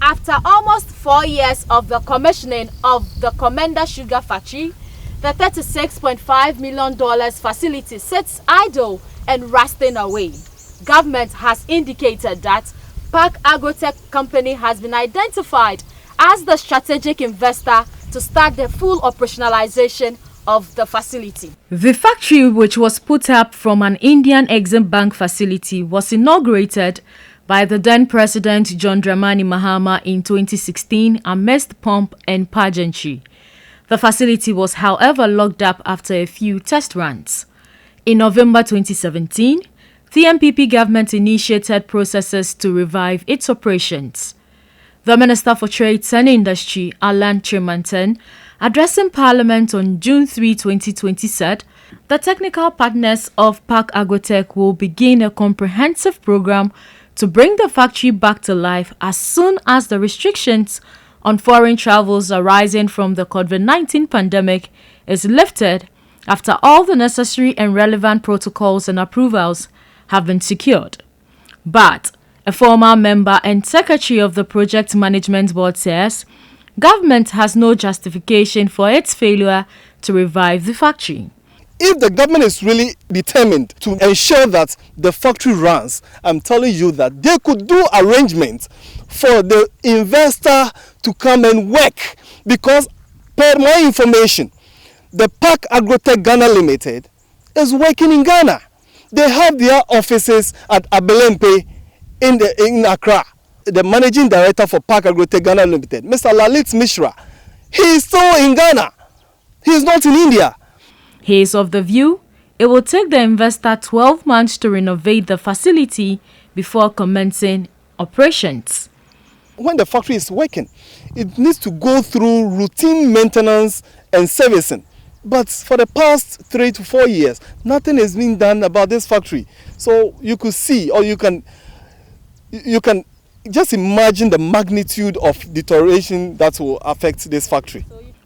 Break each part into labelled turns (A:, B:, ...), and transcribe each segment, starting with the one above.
A: After almost 4 years of the commissioning of the Komenda sugar factory, the $36.5 million facility sits idle and rusting away. Government has indicated that Park Agrotech Company has been identified as the strategic investor to start the full operationalization of the facility. The factory, which was put up from an Indian Exim Bank facility, was inaugurated by the then President John Dramani Mahama in 2016 amidst pomp and pageantry. The facility was, however, locked up after a few test runs. In November 2017, the MPP government initiated processes to revive its operations. The Minister for Trade and Industry, Alan Tremanten, addressing Parliament on June 3, 2020, said the technical partners of Park Agrotech will begin a comprehensive program to bring the factory back to life as soon as the restrictions on foreign travels arising from the COVID-19 pandemic is lifted after all the necessary and relevant protocols and approvals have been secured. But a former member and secretary of the Project Management Board says government has no justification for its failure to revive the factory.
B: If the government is really determined to ensure that the factory runs, I'm telling you that they could do arrangements for the investor to come and work. Because per my information, the Park Agrotech Ghana Limited is working in Ghana. They have their offices at Abelempe in Accra. The managing director for Park Agrotech Ghana Limited, Mr. Lalit Mishra, he is still in Ghana. He is not in India.
A: He is of the view it will take the investor 12 months to renovate the facility before commencing operations.
B: When the factory is working, it needs to go through routine maintenance and servicing. But for the past 3 to 4 years, nothing has been done about this factory. So you could see, or you can just imagine the magnitude of deterioration that will affect this factory.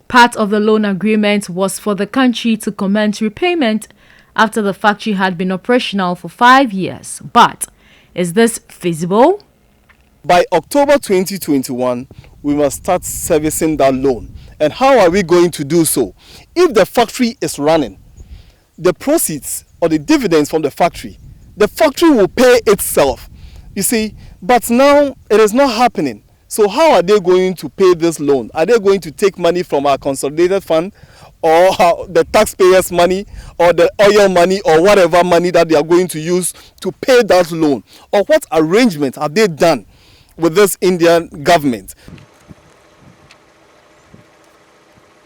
A: Part of the loan agreement was for the country to commence repayment after the factory had been operational for 5 years. But is this feasible?
B: By October 2021, we must start servicing that loan. And how are we going to do so? If the factory is running, the proceeds or the dividends from the factory will pay itself. You see, but now it is not happening. So how are they going to pay this loan? Are they going to take money from our consolidated fund, or the taxpayers' money, or the oil money, or whatever money that they are going to use to pay that loan? Or what arrangement have they done with this Indian government?